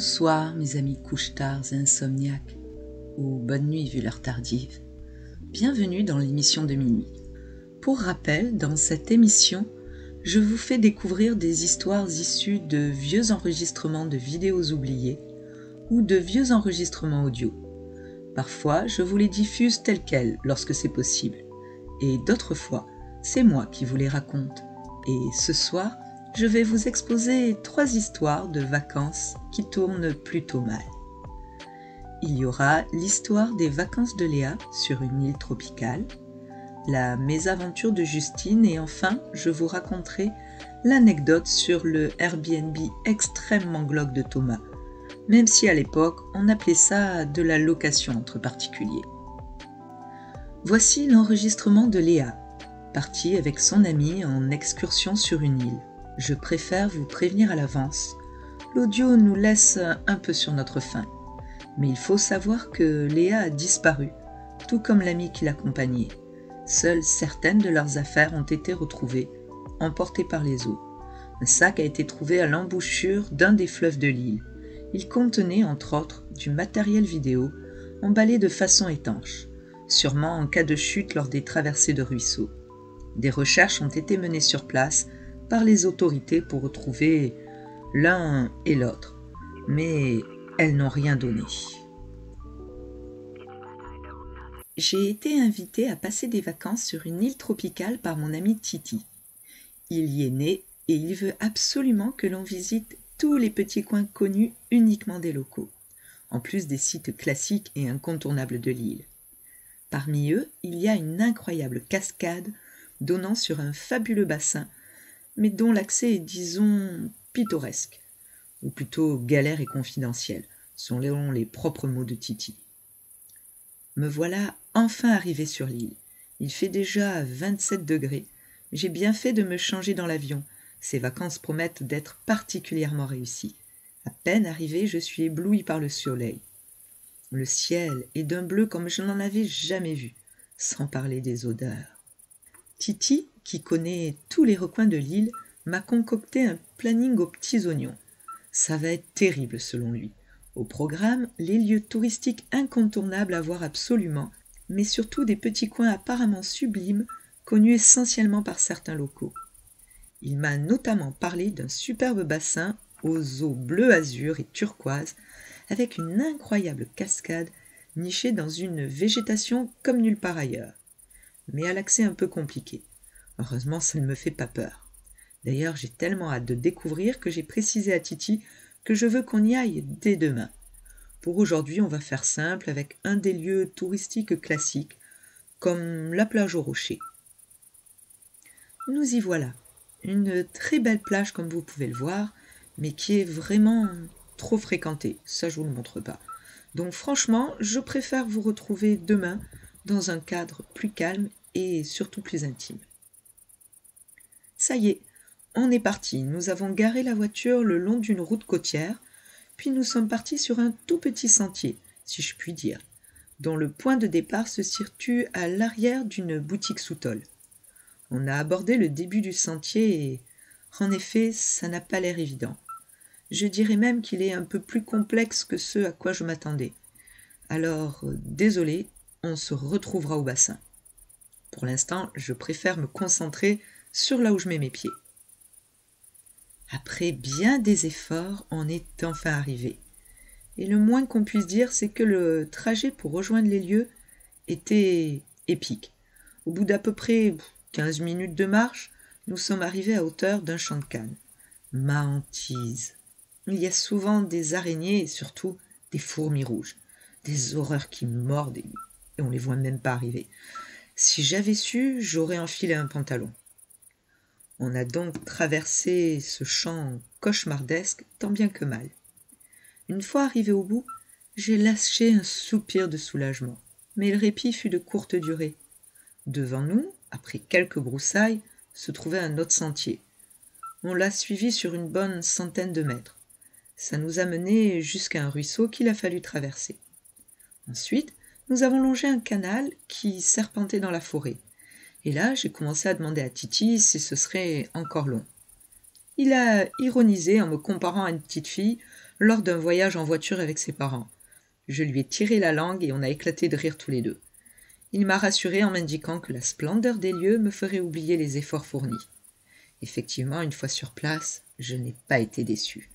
Bonsoir mes amis couche-tards et insomniaques, ou bonne nuit vu l'heure tardive. Bienvenue dans l'émission de minuit. Pour rappel, dans cette émission, je vous fais découvrir des histoires issues de vieux enregistrements de vidéos oubliées ou de vieux enregistrements audio. Parfois, je vous les diffuse telles quelles lorsque c'est possible, et d'autres fois, c'est moi qui vous les raconte. Et ce soir, je vais vous exposer 3 histoires de vacances qui tournent plutôt mal. Il y aura l'histoire des vacances de Léa sur une île tropicale, la mésaventure de Justine et enfin, je vous raconterai l'anecdote sur le Airbnb extrêmement glauque de Thomas, même si à l'époque, on appelait ça de la location entre particuliers. Voici l'enregistrement de Léa, partie avec son amie en excursion sur une île. Je préfère vous prévenir à l'avance, l'audio nous laisse un peu sur notre faim. Mais il faut savoir que Léa a disparu, tout comme l'amie qui l'accompagnait. Seules certaines de leurs affaires ont été retrouvées, emportées par les eaux. Un sac a été trouvé à l'embouchure d'un des fleuves de l'île. Il contenait, entre autres, du matériel vidéo, emballé de façon étanche, sûrement en cas de chute lors des traversées de ruisseaux. Des recherches ont été menées sur place par les autorités pour retrouver l'un et l'autre, mais elles n'ont rien donné. J'ai été invitée à passer des vacances sur une île tropicale par mon ami Titi. Il y est né et il veut absolument que l'on visite tous les petits coins connus uniquement des locaux, en plus des sites classiques et incontournables de l'île. Parmi eux, il y a une incroyable cascade donnant sur un fabuleux bassin, mais dont l'accès est, disons, pittoresque, ou plutôt galère et confidentiel, selon les propres mots de Titi. Me voilà enfin arrivé sur l'île. Il fait déjà 27 degrés. J'ai bien fait de me changer dans l'avion. Ces vacances promettent d'être particulièrement réussies. À peine arrivé, je suis ébloui par le soleil. Le ciel est d'un bleu comme je n'en avais jamais vu, sans parler des odeurs. Titi, qui connaît tous les recoins de l'île, m'a concocté un planning aux petits oignons. Ça va être terrible selon lui. Au programme, les lieux touristiques incontournables à voir absolument, mais surtout des petits coins apparemment sublimes, connus essentiellement par certains locaux. Il m'a notamment parlé d'un superbe bassin aux eaux bleu azur et turquoise, avec une incroyable cascade nichée dans une végétation comme nulle part ailleurs, mais à l'accès un peu compliqué. Heureusement, ça ne me fait pas peur. D'ailleurs, j'ai tellement hâte de découvrir que j'ai précisé à Titi que je veux qu'on y aille dès demain. Pour aujourd'hui, on va faire simple avec un des lieux touristiques classiques, comme la plage aux rochers. Nous y voilà. Une très belle plage comme vous pouvez le voir, mais qui est vraiment trop fréquentée. Ça, je vous le montre pas. Donc franchement, je préfère vous retrouver demain dans un cadre plus calme et surtout plus intime. Ça y est, on est parti. Nous avons garé la voiture le long d'une route côtière, puis nous sommes partis sur un tout petit sentier, si je puis dire, dont le point de départ se situe à l'arrière d'une boutique sous tôle. On a abordé le début du sentier et, en effet, ça n'a pas l'air évident. Je dirais même qu'il est un peu plus complexe que ce à quoi je m'attendais. Alors, désolé, on se retrouvera au bassin. Pour l'instant, je préfère me concentrer sur là où je mets mes pieds. Après bien des efforts, on est enfin arrivé. Et le moins qu'on puisse dire, c'est que le trajet pour rejoindre les lieux était épique. Au bout d'à peu près 15 minutes de marche, nous sommes arrivés à hauteur d'un champ de canne. Ma hantise. Il y a souvent des araignées et surtout des fourmis rouges. Des horreurs qui mordent et on les voit même pas arriver. Si j'avais su, j'aurais enfilé un pantalon. On a donc traversé ce champ cauchemardesque tant bien que mal. Une fois arrivé au bout, j'ai lâché un soupir de soulagement. Mais le répit fut de courte durée. Devant nous, après quelques broussailles, se trouvait un autre sentier. On l'a suivi sur une bonne centaine de mètres. Ça nous a menés jusqu'à un ruisseau qu'il a fallu traverser. Ensuite, nous avons longé un canal qui serpentait dans la forêt. Et là, j'ai commencé à demander à Titi si ce serait encore long. Il a ironisé en me comparant à une petite fille lors d'un voyage en voiture avec ses parents. Je lui ai tiré la langue et on a éclaté de rire tous les deux. Il m'a rassuré en m'indiquant que la splendeur des lieux me ferait oublier les efforts fournis. Effectivement, une fois sur place, je n'ai pas été déçu.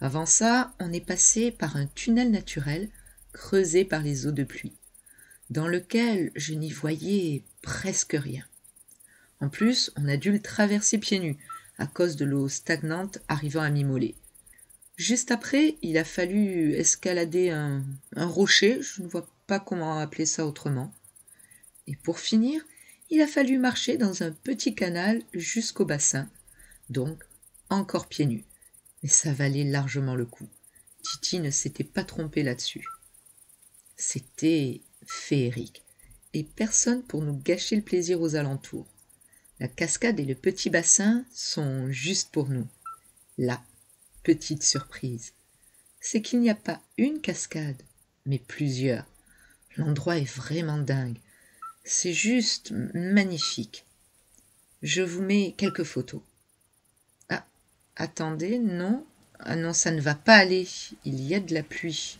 Avant ça, on est passé par un tunnel naturel creusé par les eaux de pluie, dans lequel je n'y voyais presque rien. En plus, on a dû le traverser pieds nus, à cause de l'eau stagnante arrivant à mi-mollet. Juste après, il a fallu escalader un rocher, je ne vois pas comment appeler ça autrement. Et pour finir, il a fallu marcher dans un petit canal jusqu'au bassin, donc encore pieds nus. Mais ça valait largement le coup. Titi ne s'était pas trompé là-dessus. C'était féerique, et personne pour nous gâcher le plaisir aux alentours. La cascade et le petit bassin sont juste pour nous. La petite surprise, c'est qu'il n'y a pas une cascade, mais plusieurs. L'endroit est vraiment dingue. C'est juste magnifique. Je vous mets quelques photos. Ah, attendez, non. Ah non, ça ne va pas aller. Il y a de la pluie.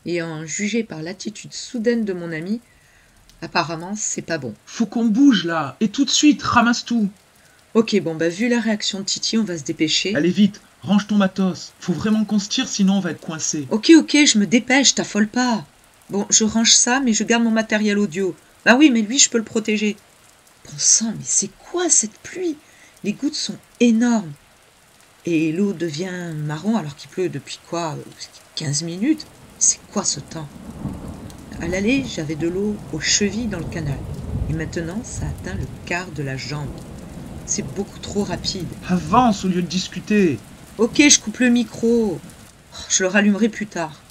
Et en juger par l'attitude soudaine de mon ami, apparemment, c'est pas bon. Faut qu'on bouge là, et tout de suite, ramasse tout. Ok, bon, vu la réaction de Titi, on va se dépêcher. Allez vite, range ton matos. Faut vraiment qu'on se tire, sinon on va être coincé. Ok, je me dépêche, t'affole pas. Bon, je range ça, mais je garde mon matériel audio. Bah oui, mais lui, je peux le protéger. Bon sang, mais c'est quoi cette pluie? Les gouttes sont énormes. Et l'eau devient marron alors qu'il pleut depuis 15 minutes? C'est quoi ce temps? À l'aller, j'avais de l'eau aux chevilles dans le canal. Et maintenant, ça atteint le quart de la jambe. C'est beaucoup trop rapide. Avance au lieu de discuter. Ok, je coupe le micro. Je le rallumerai plus tard.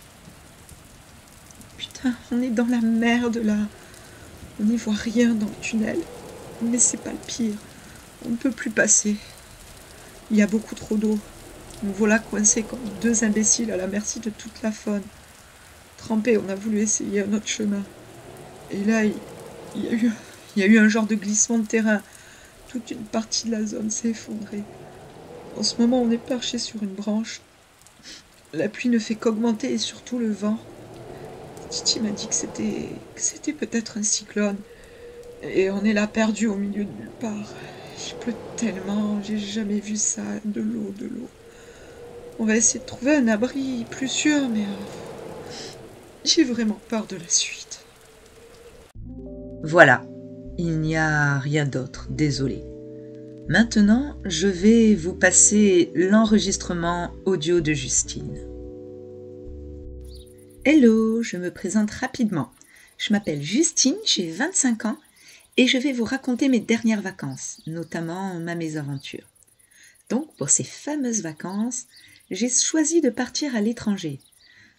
Putain, on est dans la merde là. On n'y voit rien dans le tunnel. Mais c'est pas le pire. On ne peut plus passer. Il y a beaucoup trop d'eau. Nous voilà coincés comme deux imbéciles à la merci de toute la faune. Trempés, on a voulu essayer un autre chemin. Et là, il y a eu un genre de glissement de terrain. Toute une partie de la zone s'est effondrée. En ce moment, on est perché sur une branche. La pluie ne fait qu'augmenter et surtout le vent. Titi m'a dit que c'était peut-être un cyclone. Et on est là perdu au milieu de nulle part. Il pleut tellement, j'ai jamais vu ça, de l'eau. On va essayer de trouver un abri plus sûr, mais j'ai vraiment peur de la suite. Voilà, il n'y a rien d'autre, désolé. Maintenant, je vais vous passer l'enregistrement audio de Justine. Hello, je me présente rapidement. Je m'appelle Justine, j'ai 25 ans et je vais vous raconter mes dernières vacances, notamment ma mésaventure. Donc, pour ces fameuses vacances, j'ai choisi de partir à l'étranger.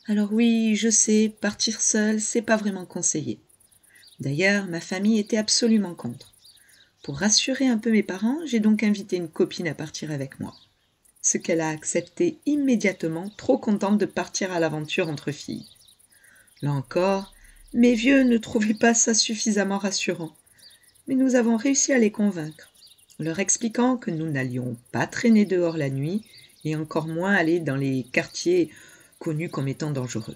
Alors oui, je sais, partir seule, c'est pas vraiment conseillé. D'ailleurs, ma famille était absolument contre. Pour rassurer un peu mes parents, j'ai donc invité une copine à partir avec moi. Ce qu'elle a accepté immédiatement, trop contente de partir à l'aventure entre filles. Là encore, mes vieux ne trouvaient pas ça suffisamment rassurant. Mais nous avons réussi à les convaincre, leur expliquant que nous n'allions pas traîner dehors la nuit et encore moins aller dans les quartiers connus comme étant dangereux.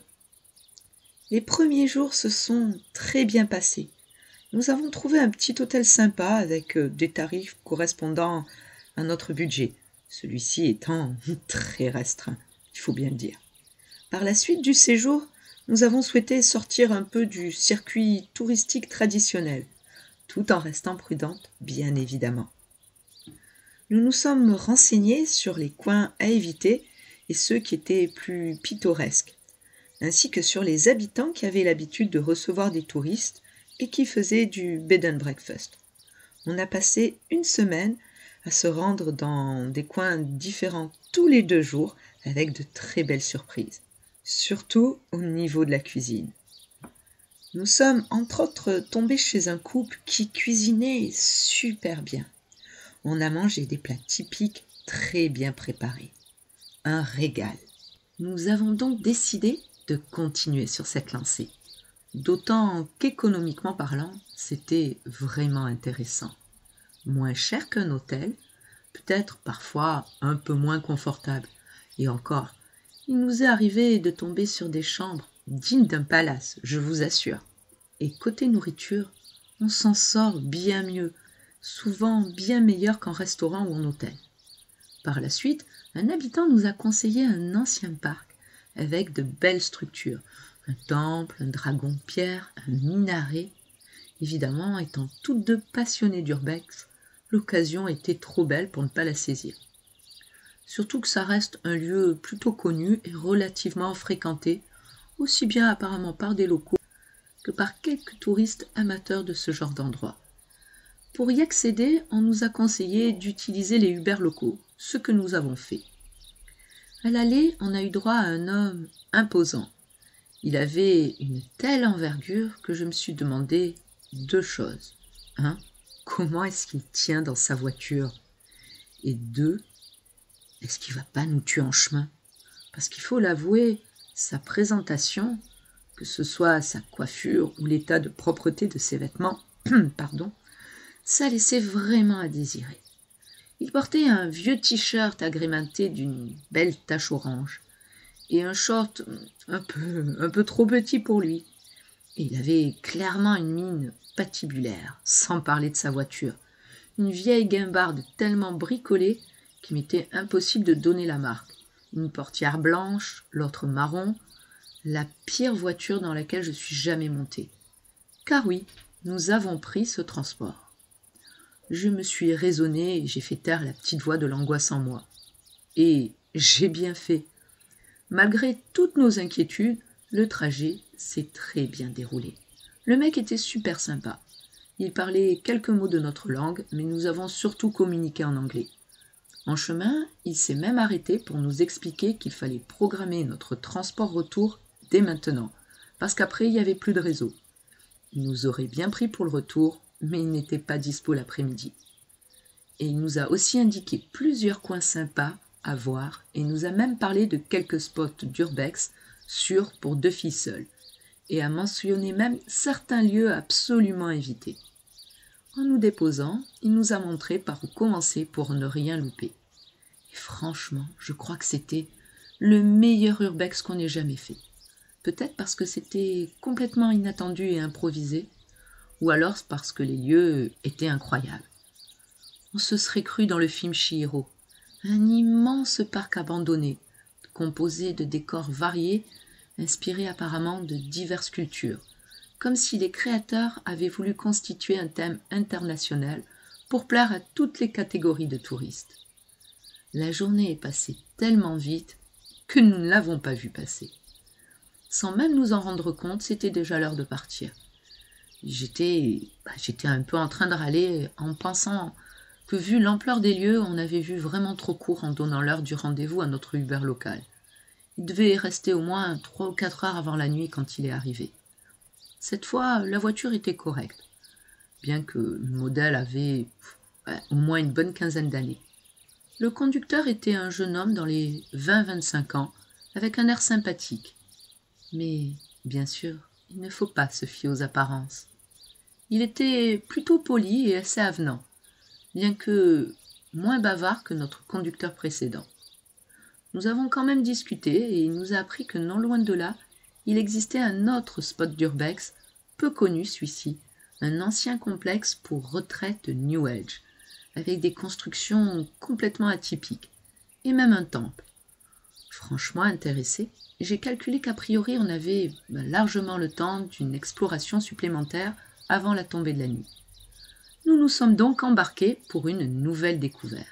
Les premiers jours se sont très bien passés. Nous avons trouvé un petit hôtel sympa avec des tarifs correspondant à notre budget, celui-ci étant très restreint, il faut bien le dire. Par la suite du séjour, nous avons souhaité sortir un peu du circuit touristique traditionnel, tout en restant prudente, bien évidemment. Nous nous sommes renseignés sur les coins à éviter et ceux qui étaient plus pittoresques, ainsi que sur les habitants qui avaient l'habitude de recevoir des touristes et qui faisaient du bed and breakfast. On a passé une semaine à se rendre dans des coins différents tous les 2 jours avec de très belles surprises, surtout au niveau de la cuisine. Nous sommes entre autres tombés chez un couple qui cuisinait super bien. On a mangé des plats typiques très bien préparés. Un régal. Nous avons donc décidé de continuer sur cette lancée. D'autant qu'économiquement parlant, c'était vraiment intéressant. Moins cher qu'un hôtel, peut-être parfois un peu moins confortable. Et encore, Il nous est arrivé de tomber sur des chambres dignes d'un palace, je vous assure. Et côté nourriture, on s'en sort bien mieux, souvent bien meilleur qu'en restaurant ou en hôtel. Par la suite, un habitant nous a conseillé un ancien parc avec de belles structures, un temple, un dragon de pierre, un minaret. Évidemment, étant toutes deux passionnées d'urbex, l'occasion était trop belle pour ne pas la saisir. Surtout que ça reste un lieu plutôt connu et relativement fréquenté, aussi bien apparemment par des locaux que par quelques touristes amateurs de ce genre d'endroit. Pour y accéder, on nous a conseillé d'utiliser les Uber locaux, ce que nous avons fait. À l'aller, on a eu droit à un homme imposant. Il avait une telle envergure que je me suis demandé deux choses. 1. Comment est-ce qu'il tient dans sa voiture? Et 2. Est-ce qu'il va pas nous tuer en chemin? Parce qu'il faut l'avouer, sa présentation, que ce soit sa coiffure ou l'état de propreté de ses vêtements, ça laissait vraiment à désirer. Il portait un vieux t-shirt agrémenté d'une belle tache orange et un short un peu trop petit pour lui. Et il avait clairement une mine patibulaire, sans parler de sa voiture. Une vieille guimbarde tellement bricolée qu'il m'était impossible de donner la marque. Une portière blanche, l'autre marron, la pire voiture dans laquelle je suis jamais montée. Car oui, nous avons pris ce transport. Je me suis raisonnée et j'ai fait taire la petite voix de l'angoisse en moi. Et j'ai bien fait. Malgré toutes nos inquiétudes, le trajet s'est très bien déroulé. Le mec était super sympa. Il parlait quelques mots de notre langue, mais nous avons surtout communiqué en anglais. En chemin, il s'est même arrêté pour nous expliquer qu'il fallait programmer notre transport retour dès maintenant, parce qu'après il n'y avait plus de réseau. Il nous aurait bien pris pour le retour, mais il n'était pas dispo l'après-midi. Et il nous a aussi indiqué plusieurs coins sympas à voir et nous a même parlé de quelques spots d'urbex sûrs pour 2 filles seules, et a mentionné même certains lieux absolument à éviter. En nous déposant, il nous a montré par où commencer pour ne rien louper. Et franchement, je crois que c'était le meilleur urbex qu'on ait jamais fait. Peut-être parce que c'était complètement inattendu et improvisé, ou alors parce que les lieux étaient incroyables. On se serait cru dans le film Chihiro, un immense parc abandonné, composé de décors variés, inspirés apparemment de diverses cultures, comme si les créateurs avaient voulu constituer un thème international pour plaire à toutes les catégories de touristes. La journée est passée tellement vite que nous ne l'avons pas vu passer. Sans même nous en rendre compte, c'était déjà l'heure de partir. J'étais un peu en train de râler en pensant que vu l'ampleur des lieux, on avait vu vraiment trop court en donnant l'heure du rendez-vous à notre Uber local. Il devait rester au moins 3 ou 4 heures avant la nuit quand il est arrivé. Cette fois, la voiture était correcte, bien que le modèle avait au moins une bonne quinzaine d'années. Le conducteur était un jeune homme dans les 20-25 ans, avec un air sympathique. Mais, bien sûr, il ne faut pas se fier aux apparences. Il était plutôt poli et assez avenant, bien que moins bavard que notre conducteur précédent. Nous avons quand même discuté et il nous a appris que non loin de là, il existait un autre spot d'urbex, peu connu celui-ci, un ancien complexe pour retraite New Age, avec des constructions complètement atypiques, et même un temple. Franchement intéressé, j'ai calculé qu'a priori on avait largement le temps d'une exploration supplémentaire avant la tombée de la nuit. Nous nous sommes donc embarqués pour une nouvelle découverte.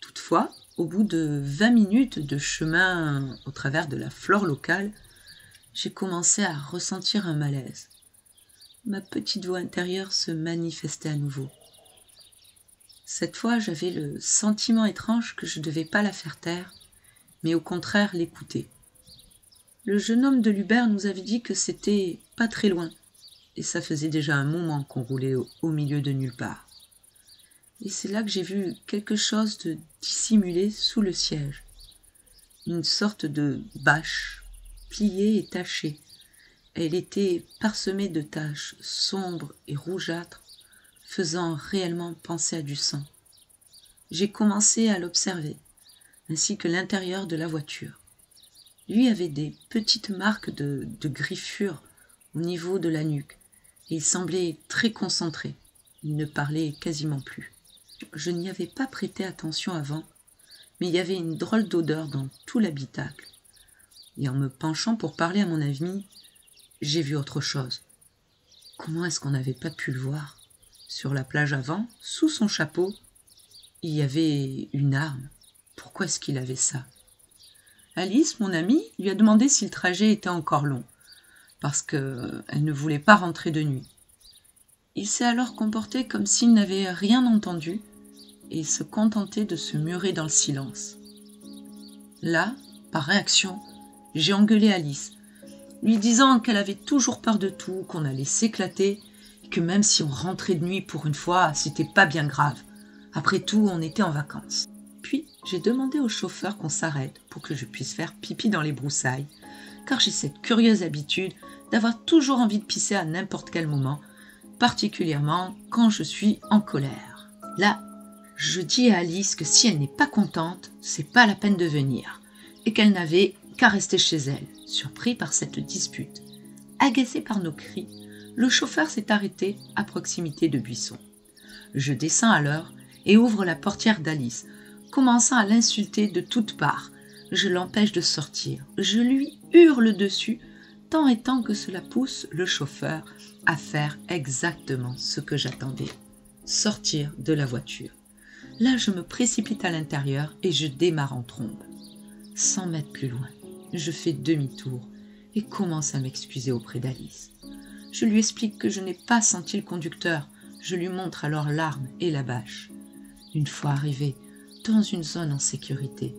Toutefois, au bout de 20 minutes de chemin au travers de la flore locale, j'ai commencé à ressentir un malaise. Ma petite voix intérieure se manifestait à nouveau. Cette fois, j'avais le sentiment étrange que je ne devais pas la faire taire, mais au contraire l'écouter. Le jeune homme de l'Uber nous avait dit que c'était pas très loin, et ça faisait déjà un moment qu'on roulait au milieu de nulle part. Et c'est là que j'ai vu quelque chose de dissimulé sous le siège. Une sorte de bâche, pliée et tachée. Elle était parsemée de taches sombres et rougeâtres, faisant réellement penser à du sang. J'ai commencé à l'observer, ainsi que l'intérieur de la voiture. Lui avait des petites marques de griffures au niveau de la nuque et il semblait très concentré. Il ne parlait quasiment plus. Je n'y avais pas prêté attention avant, mais il y avait une drôle d'odeur dans tout l'habitacle. Et en me penchant pour parler à mon ami, j'ai vu autre chose. Comment est-ce qu'on n'avait pas pu le voir? Sur la plage avant, sous son chapeau, il y avait une arme. Pourquoi est-ce qu'il avait ça? Alice, mon amie, lui a demandé si le trajet était encore long, parce qu'elle ne voulait pas rentrer de nuit. Il s'est alors comporté comme s'il n'avait rien entendu et se contentait de se murer dans le silence. Là, par réaction, j'ai engueulé Alice, lui disant qu'elle avait toujours peur de tout, qu'on allait s'éclater, et que même si on rentrait de nuit pour une fois, c'était pas bien grave. Après tout, on était en vacances. Puis, j'ai demandé au chauffeur qu'on s'arrête pour que je puisse faire pipi dans les broussailles, car j'ai cette curieuse habitude d'avoir toujours envie de pisser à n'importe quel moment, particulièrement quand je suis en colère. Là, je dis à Alice que si elle n'est pas contente, c'est pas la peine de venir, et qu'elle n'avait qu'à rester chez elle, surpris par cette dispute. Agacé par nos cris, le chauffeur s'est arrêté à proximité de buissons. Je descends alors et ouvre la portière d'Alice, commençant à l'insulter de toutes parts. Je l'empêche de sortir. Je lui hurle dessus, tant et tant que cela pousse le chauffeur à faire exactement ce que j'attendais. Sortir de la voiture. Là, je me précipite à l'intérieur et je démarre en trombe. 100 mètres plus loin, je fais demi-tour et commence à m'excuser auprès d'Alice. Je lui explique que je n'ai pas senti le conducteur. Je lui montre alors l'arme et la bâche. Une fois arrivés dans une zone en sécurité,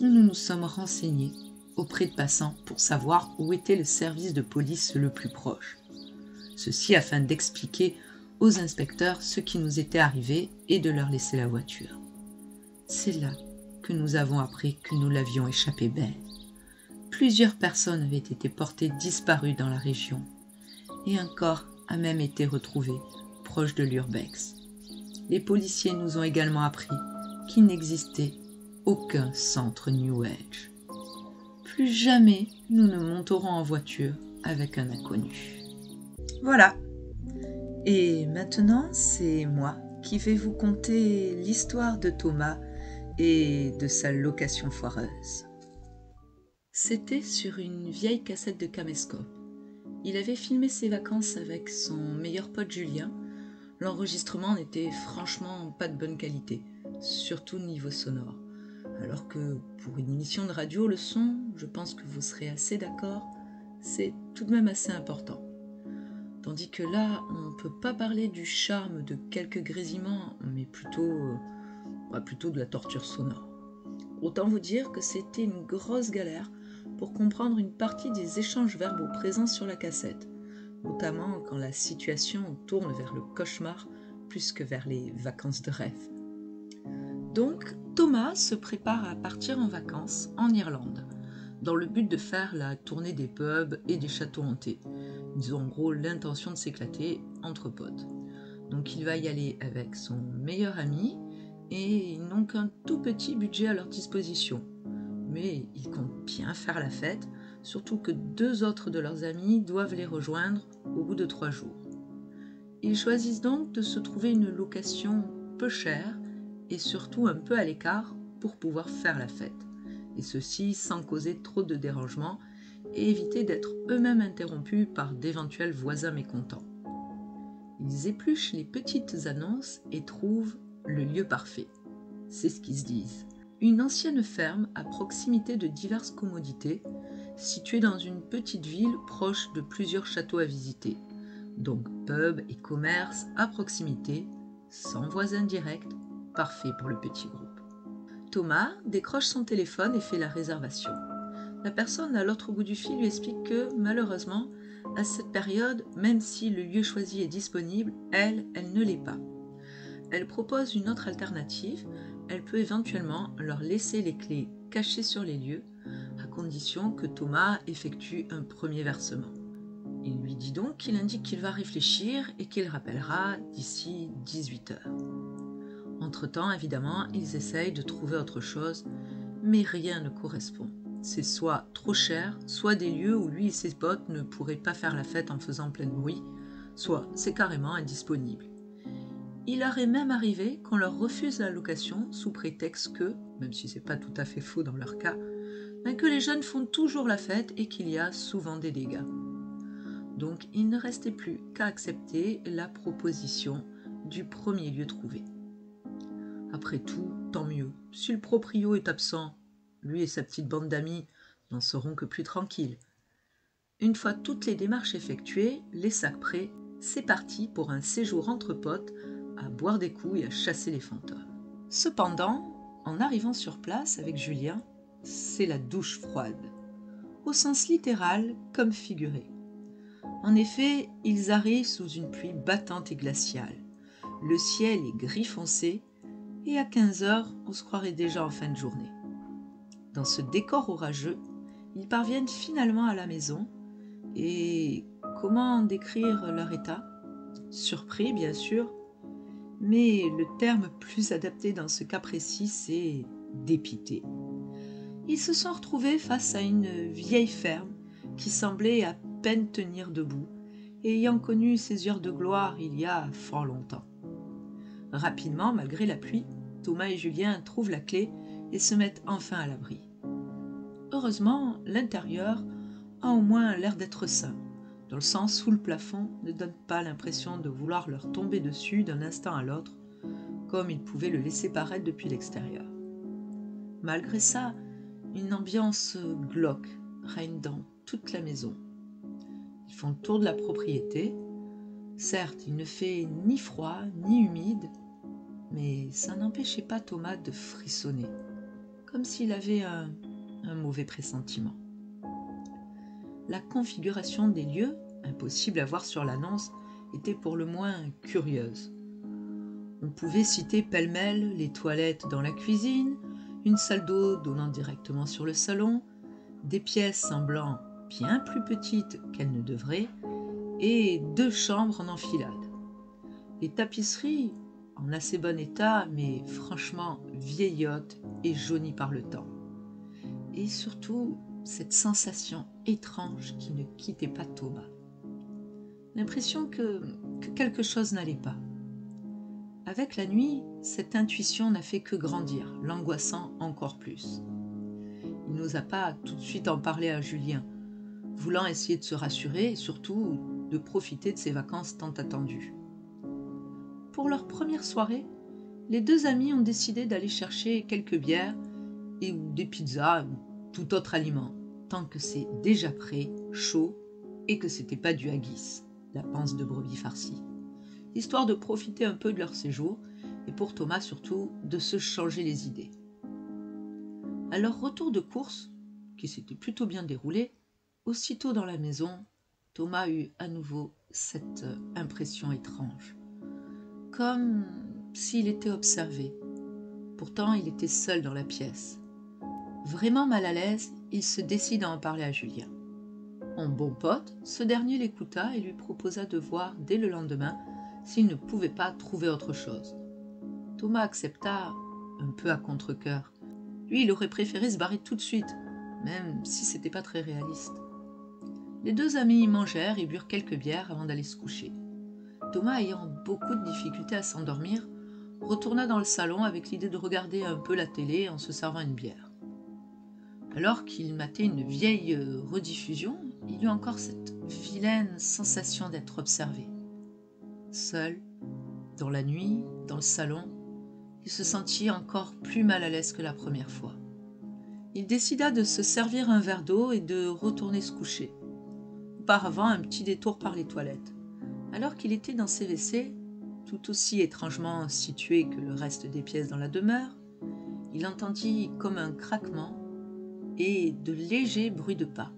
nous nous sommes renseignés auprès de passants pour savoir où était le service de police le plus proche. Ceci afin d'expliquer aux inspecteurs ce qui nous était arrivé et de leur laisser la voiture. C'est là que nous avons appris que nous l'avions échappé belle. Plusieurs personnes avaient été portées disparues dans la région et un corps a même été retrouvé proche de l'urbex. Les policiers nous ont également appris qu'il n'existait aucun centre New Age. Plus jamais nous ne monterons en voiture avec un inconnu. Voilà. Et maintenant, c'est moi qui vais vous conter l'histoire de Thomas et de sa location foireuse. C'était sur une vieille cassette de caméscope. Il avait filmé ses vacances avec son meilleur pote Julien. L'enregistrement n'était franchement pas de bonne qualité, surtout niveau sonore. Alors que pour une émission de radio, le son, je pense que vous serez assez d'accord, c'est tout de même assez important. Tandis que là, on ne peut pas parler du charme de quelques grésillements, mais plutôt de la torture sonore. Autant vous dire que c'était une grosse galère pour comprendre une partie des échanges verbaux présents sur la cassette, notamment quand la situation tourne vers le cauchemar plus que vers les vacances de rêve. Donc, Thomas se prépare à partir en vacances en Irlande, dans le but de faire la tournée des pubs et des châteaux hantés. Ils ont en gros l'intention de s'éclater entre potes. Donc il va y aller avec son meilleur ami et ils n'ont qu'un tout petit budget à leur disposition. Mais ils comptent bien faire la fête, surtout que 2 autres de leurs amis doivent les rejoindre au bout de 3 jours. Ils choisissent donc de se trouver une location peu chère et surtout un peu à l'écart pour pouvoir faire la fête. Et ceci sans causer trop de dérangements et éviter d'être eux-mêmes interrompus par d'éventuels voisins mécontents. Ils épluchent les petites annonces et trouvent le lieu parfait. C'est ce qu'ils se disent. Une ancienne ferme à proximité de diverses commodités, située dans une petite ville proche de plusieurs châteaux à visiter. Donc pub et commerce à proximité, sans voisins directs, parfait pour le petit groupe. Thomas décroche son téléphone et fait la réservation. La personne à l'autre bout du fil lui explique que, malheureusement, à cette période, même si le lieu choisi est disponible, elle ne l'est pas. Elle propose une autre alternative, elle peut éventuellement leur laisser les clés cachées sur les lieux, à condition que Thomas effectue un premier versement. Il lui dit donc qu'il indique qu'il va réfléchir et qu'il rappellera d'ici 18h. Entre-temps, évidemment, ils essayent de trouver autre chose, mais rien ne correspond. C'est soit trop cher, soit des lieux où lui et ses potes ne pourraient pas faire la fête en faisant plein de bruit, soit c'est carrément indisponible. Il aurait même arrivé qu'on leur refuse la location sous prétexte que, même si c'est pas tout à fait faux dans leur cas, que les jeunes font toujours la fête et qu'il y a souvent des dégâts. Donc il ne restait plus qu'à accepter la proposition du premier lieu trouvé. Après tout, tant mieux. Si le proprio est absent, lui et sa petite bande d'amis n'en seront que plus tranquilles. Une fois toutes les démarches effectuées, les sacs prêts, c'est parti pour un séjour entre potes à boire des coups et à chasser les fantômes. Cependant, en arrivant sur place avec Julien, c'est la douche froide, au sens littéral comme figuré. En effet, ils arrivent sous une pluie battante et glaciale. Le ciel est gris foncé et à 15h, on se croirait déjà en fin de journée. Dans ce décor orageux, ils parviennent finalement à la maison et comment décrire leur état ? Surpris, bien sûr, mais le terme plus adapté dans ce cas précis, c'est dépité. Ils se sont retrouvés face à une vieille ferme qui semblait à peine tenir debout, ayant connu ses heures de gloire il y a fort longtemps. Rapidement, malgré la pluie, Thomas et Julien trouvent la clé et se mettent enfin à l'abri. Heureusement, l'intérieur a au moins l'air d'être sain, dans le sens où le plafond ne donne pas l'impression de vouloir leur tomber dessus d'un instant à l'autre, comme il pouvait le laisser paraître depuis l'extérieur. Malgré ça, une ambiance glauque règne dans toute la maison. Ils font le tour de la propriété. Certes, il ne fait ni froid ni humide, mais ça n'empêchait pas Thomas de frissonner, comme s'il avait un mauvais pressentiment. La configuration des lieux, impossible à voir sur l'annonce, était pour le moins curieuse. On pouvait citer pêle-mêle les toilettes dans la cuisine, une salle d'eau donnant directement sur le salon, des pièces semblant bien plus petites qu'elles ne devraient, et 2 chambres en enfilade. Les tapisseries, en assez bon état, mais franchement vieillottes et jaunies par le temps. Et surtout, cette sensation étrange qui ne quittait pas Thomas. L'impression que quelque chose n'allait pas. Avec la nuit, cette intuition n'a fait que grandir, l'angoissant encore plus. Il n'osa pas tout de suite en parler à Julien, voulant essayer de se rassurer et surtout de profiter de ses vacances tant attendues. Pour leur première soirée, les 2 amis ont décidé d'aller chercher quelques bières et ou des pizzas ou tout autre aliment, tant que c'est déjà prêt, chaud et que c'était pas du haggis, la panse de brebis farcie, histoire de profiter un peu de leur séjour et pour Thomas surtout de se changer les idées. À leur retour de course, qui s'était plutôt bien déroulé, aussitôt dans la maison, Thomas eut à nouveau cette impression étrange, comme s'il était observé. Pourtant, il était seul dans la pièce. Vraiment mal à l'aise, il se décide à en parler à Julien. En bon pote, ce dernier l'écouta et lui proposa de voir dès le lendemain s'il ne pouvait pas trouver autre chose. Thomas accepta un peu à contre-cœur. Lui, il aurait préféré se barrer tout de suite, même si c'était pas très réaliste. Les 2 amis mangèrent et burent quelques bières avant d'aller se coucher. Thomas, ayant beaucoup de difficultés à s'endormir, retourna dans le salon avec l'idée de regarder un peu la télé en se servant une bière. Alors qu'il matait une vieille rediffusion, il eut encore cette vilaine sensation d'être observé. Seul, dans la nuit, dans le salon, il se sentit encore plus mal à l'aise que la première fois. Il décida de se servir un verre d'eau et de retourner se coucher. Auparavant, un petit détour par les toilettes. Alors qu'il était dans ses WC, tout aussi étrangement situé que le reste des pièces dans la demeure, il entendit comme un craquement et de légers bruits de pas.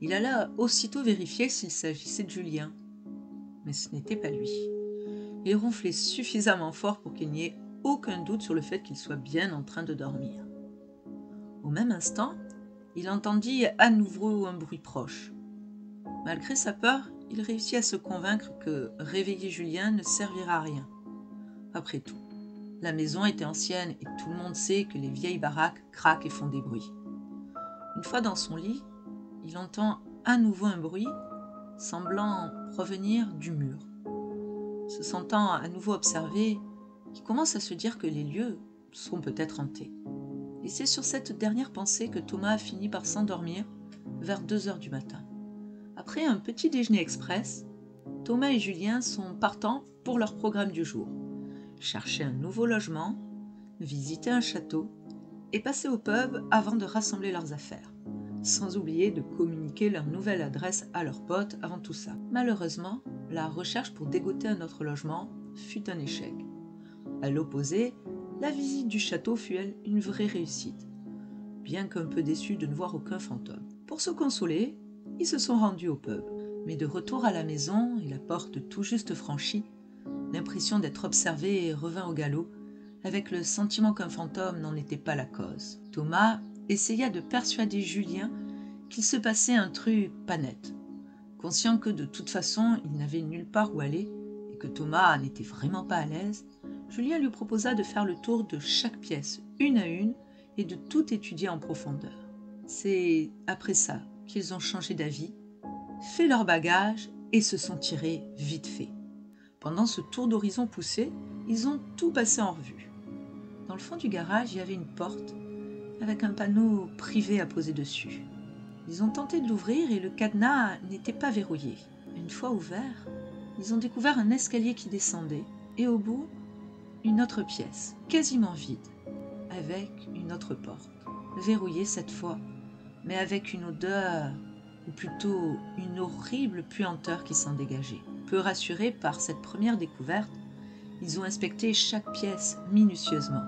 Il alla aussitôt vérifier s'il s'agissait de Julien, mais ce n'était pas lui. Il ronflait suffisamment fort pour qu'il n'y ait aucun doute sur le fait qu'il soit bien en train de dormir. Au même instant, il entendit à nouveau un bruit proche. Malgré sa peur, il réussit à se convaincre que réveiller Julien ne servira à rien. Après tout, la maison était ancienne et tout le monde sait que les vieilles baraques craquent et font des bruits. Une fois dans son lit, il entend à nouveau un bruit semblant provenir du mur. Se sentant à nouveau observé, il commence à se dire que les lieux sont peut-être hantés. Et c'est sur cette dernière pensée que Thomas finit par s'endormir vers 2 heures du matin. Après un petit déjeuner express, Thomas et Julien sont partants pour leur programme du jour. Chercher un nouveau logement, visiter un château et passer au pub avant de rassembler leurs affaires, sans oublier de communiquer leur nouvelle adresse à leurs potes avant tout ça. Malheureusement, la recherche pour dégoter un autre logement fut un échec. À l'opposé, la visite du château fut, elle, une vraie réussite, bien qu'un peu déçus de ne voir aucun fantôme. Pour se consoler, ils se sont rendus au pub. Mais de retour à la maison et la porte tout juste franchie, l'impression d'être observé revint au galop, avec le sentiment qu'un fantôme n'en était pas la cause. Thomas essaya de persuader Julien qu'il se passait un truc pas net. Conscient que de toute façon il n'avait nulle part où aller et que Thomas n'était vraiment pas à l'aise, Julien lui proposa de faire le tour de chaque pièce, une à une, et de tout étudier en profondeur. C'est après ça qu'ils ont changé d'avis, fait leur bagage et se sont tirés vite fait. Pendant ce tour d'horizon poussé, ils ont tout passé en revue. Dans le fond du garage, il y avait une porte avec un panneau privé à poser dessus. Ils ont tenté de l'ouvrir et le cadenas n'était pas verrouillé. Une fois ouvert, ils ont découvert un escalier qui descendait et au bout, une autre pièce, quasiment vide, avec une autre porte, verrouillée cette fois, mais avec une odeur, ou plutôt une horrible puanteur qui s'en dégageait. Peu rassurés par cette première découverte, ils ont inspecté chaque pièce minutieusement.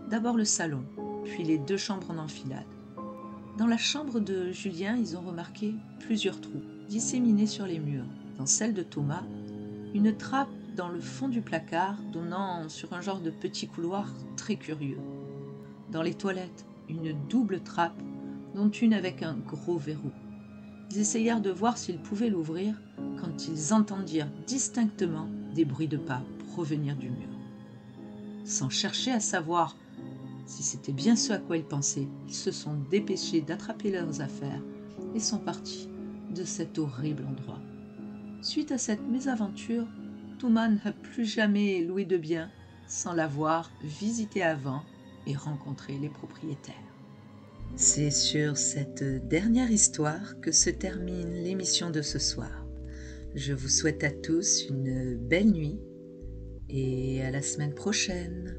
D'abord le salon, puis les 2 chambres en enfilade. Dans la chambre de Julien, ils ont remarqué plusieurs trous disséminés sur les murs. Dans celle de Thomas, une trappe dans le fond du placard donnant sur un genre de petit couloir très curieux. Dans les toilettes, une double trappe, dont une avec un gros verrou. Ils essayèrent de voir s'ils pouvaient l'ouvrir quand ils entendirent distinctement des bruits de pas provenir du mur. Sans chercher à savoir si c'était bien ce à quoi ils pensaient, ils se sont dépêchés d'attraper leurs affaires et sont partis de cet horrible endroit. Suite à cette mésaventure, Thomas n'a plus jamais loué de bien sans l'avoir visité avant et rencontré les propriétaires. C'est sur cette dernière histoire que se termine l'émission de ce soir. Je vous souhaite à tous une belle nuit et à la semaine prochaine.